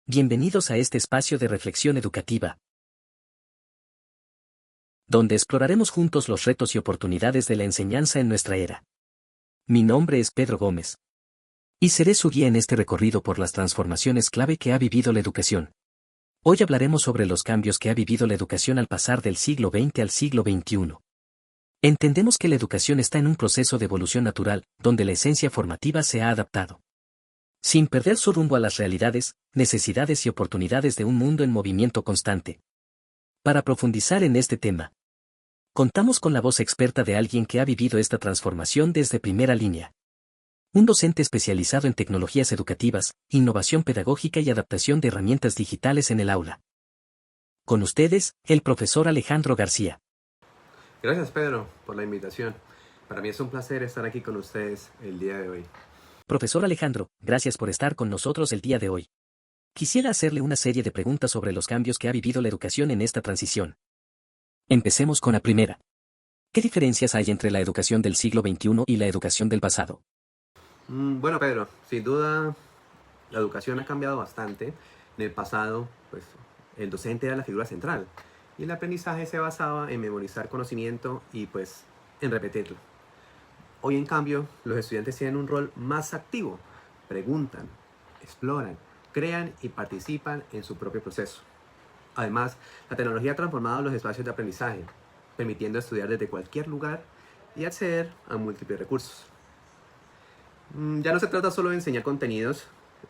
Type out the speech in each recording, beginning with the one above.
Bienvenidos a este espacio de reflexión educativa, donde exploraremos juntos los retos y oportunidades de la enseñanza en nuestra era. Mi nombre es Pedro Gómez, y seré su guía en este recorrido por las transformaciones clave que ha vivido la educación. Hoy hablaremos sobre los cambios que ha vivido la educación al pasar del siglo XX al siglo XXI. Entendemos que la educación está en un proceso de evolución natural, donde la esencia formativa se ha adaptado, sin perder su rumbo a las realidades, necesidades y oportunidades de un mundo en movimiento constante. Para profundizar en este tema, contamos con la voz experta de alguien que ha vivido esta transformación desde primera línea. Un docente especializado en tecnologías educativas, innovación pedagógica y adaptación de herramientas digitales en el aula. Con ustedes, el profesor Alejandro García. Gracias, Pedro, por la invitación. Para mí es un placer estar aquí con ustedes el día de hoy. Profesor Alejandro, gracias por estar con nosotros el día de hoy. Quisiera hacerle una serie de preguntas sobre los cambios que ha vivido la educación en esta transición. Empecemos con la primera. ¿Qué diferencias hay entre la educación del siglo XXI y la educación del pasado? Bueno, Pedro, sin duda la educación ha cambiado bastante. En el pasado, pues, el docente era la figura central y el aprendizaje se basaba en memorizar conocimiento y, pues, en repetirlo. Hoy, en cambio, los estudiantes tienen un rol más activo. Preguntan, exploran, crean y participan en su propio proceso. Además, la tecnología ha transformado los espacios de aprendizaje, permitiendo estudiar desde cualquier lugar y acceder a múltiples recursos. Ya no se trata solo de enseñar contenidos,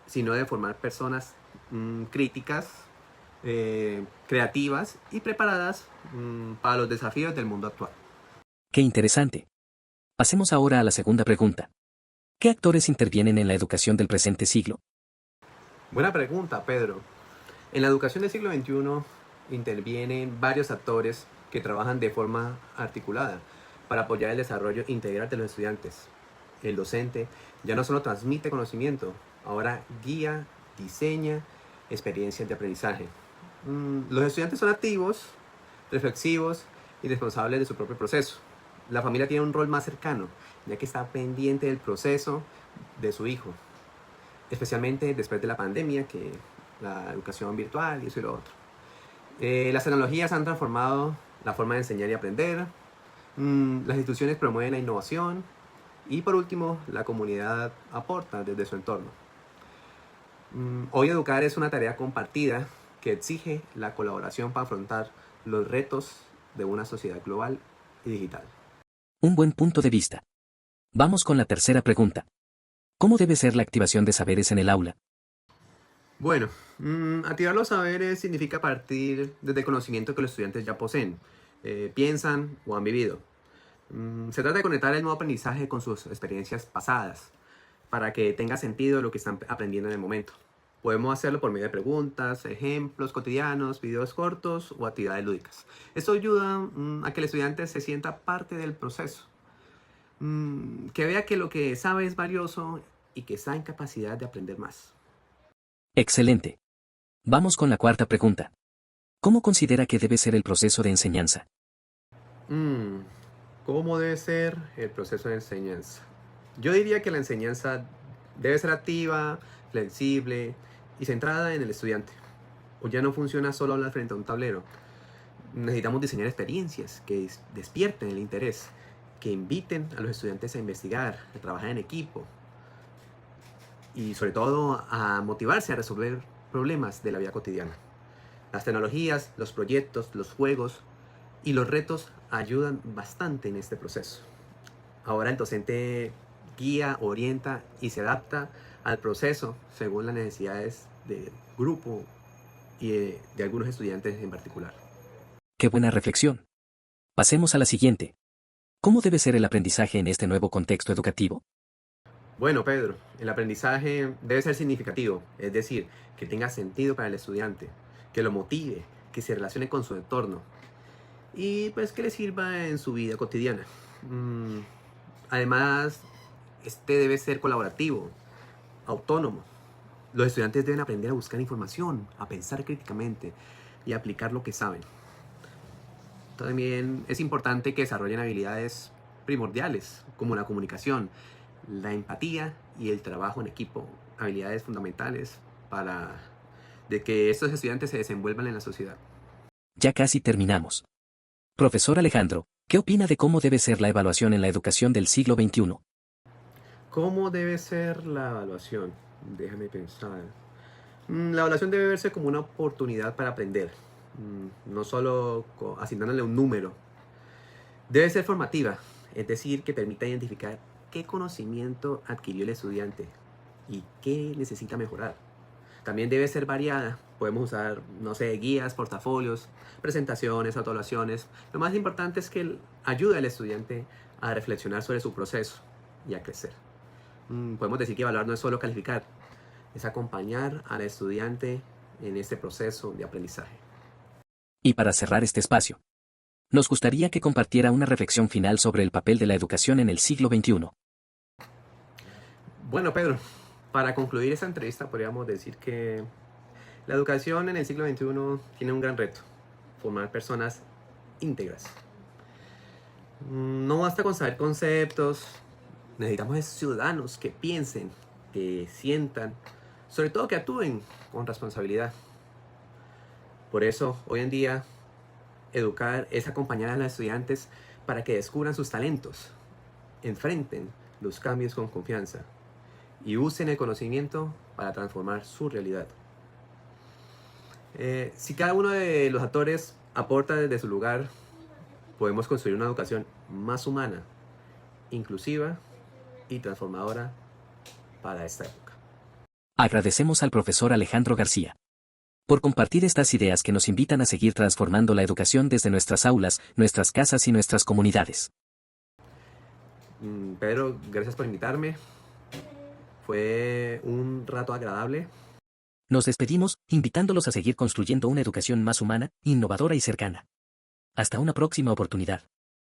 sino de formar personas críticas, creativas y preparadas para los desafíos del mundo actual. Qué interesante. Pasemos ahora a la segunda pregunta. ¿Qué actores intervienen en la educación del presente siglo? Buena pregunta, Pedro. En la educación del siglo XXI intervienen varios actores que trabajan de forma articulada para apoyar el desarrollo integral de los estudiantes. El docente ya no solo transmite conocimiento, ahora guía, diseña experiencias de aprendizaje. Los estudiantes son activos, reflexivos y responsables de su propio proceso. La familia tiene un rol más cercano, ya que está pendiente del proceso de su hijo, especialmente después de la pandemia, que la educación virtual y eso y lo otro. Las tecnologías han transformado la forma de enseñar y aprender. Las instituciones promueven la innovación. Y por último, la comunidad aporta desde su entorno. Hoy educar es una tarea compartida que exige la colaboración para afrontar los retos de una sociedad global y digital. Un buen punto de vista. Vamos con la tercera pregunta. ¿Cómo debe ser la activación de saberes en el aula? Bueno, activar los saberes significa partir desde conocimiento que los estudiantes ya poseen, piensan o han vivido. Se trata de conectar el nuevo aprendizaje con sus experiencias pasadas para que tenga sentido lo que están aprendiendo en el momento. Podemos hacerlo por medio de preguntas, ejemplos cotidianos, videos cortos o actividades lúdicas. Esto ayuda a que el estudiante se sienta parte del proceso, que vea que lo que sabe es valioso y que está en capacidad de aprender más. Excelente. Vamos con la cuarta pregunta. ¿Cómo considera que debe ser el proceso de enseñanza? Mm, ¿Cómo debe ser el proceso de enseñanza? Yo diría que la enseñanza debe ser activa, flexible y centrada en el estudiante. O ya no funciona solo hablar frente a un tablero. Necesitamos diseñar experiencias que despierten el interés, que inviten a los estudiantes a investigar, a trabajar en equipo y sobre todo a motivarse a resolver problemas de la vida cotidiana. Las tecnologías, los proyectos, los juegos y los retos ayudan bastante en este proceso. Ahora el docente guía, orienta y se adapta al proceso según las necesidades del grupo y de algunos estudiantes en particular. Qué buena reflexión. Pasemos a la siguiente. ¿Cómo debe ser el aprendizaje en este nuevo contexto educativo? Bueno, Pedro, el aprendizaje debe ser significativo, es decir, que tenga sentido para el estudiante, que lo motive, que se relacione con su entorno y pues que le sirva en su vida cotidiana. Además, este debe ser colaborativo, autónomo. Los estudiantes deben aprender a buscar información, a pensar críticamente y a aplicar lo que saben. También es importante que desarrollen habilidades primordiales como la comunicación, la empatía y el trabajo en equipo, habilidades fundamentales para de que estos estudiantes se desenvuelvan en la sociedad. Ya casi terminamos. Profesor Alejandro, ¿qué opina de cómo debe ser la evaluación en la educación del siglo XXI? ¿Cómo debe ser la evaluación? Déjame pensar. La evaluación debe verse como una oportunidad para aprender, no solo asignándole un número. Debe ser formativa, es decir, que permita identificar qué conocimiento adquirió el estudiante y qué necesita mejorar. También debe ser variada. Podemos usar, no sé, guías, portafolios, presentaciones, autoevaluaciones. Lo más importante es que ayude al estudiante a reflexionar sobre su proceso y a crecer. Podemos decir que evaluar no es solo calificar, es acompañar al estudiante en este proceso de aprendizaje. Y para cerrar este espacio, nos gustaría que compartiera una reflexión final sobre el papel de la educación en el siglo XXI. Bueno, Pedro, para concluir esta entrevista podríamos decir que la educación en el siglo XXI tiene un gran reto: formar personas íntegras. No basta con saber conceptos, necesitamos ciudadanos que piensen, que sientan, sobre todo que actúen con responsabilidad. Por eso, hoy en día, educar es acompañar a los estudiantes para que descubran sus talentos, enfrenten los cambios con confianza y usen el conocimiento para transformar su realidad. Si cada uno de los actores aporta desde su lugar, podemos construir una educación más humana, inclusiva y transformadora para esta época. Agradecemos al profesor Alejandro García por compartir estas ideas que nos invitan a seguir transformando la educación desde nuestras aulas, nuestras casas y nuestras comunidades. Pedro, gracias por invitarme. Fue un rato agradable. Nos despedimos, invitándolos a seguir construyendo una educación más humana, innovadora y cercana. Hasta una próxima oportunidad.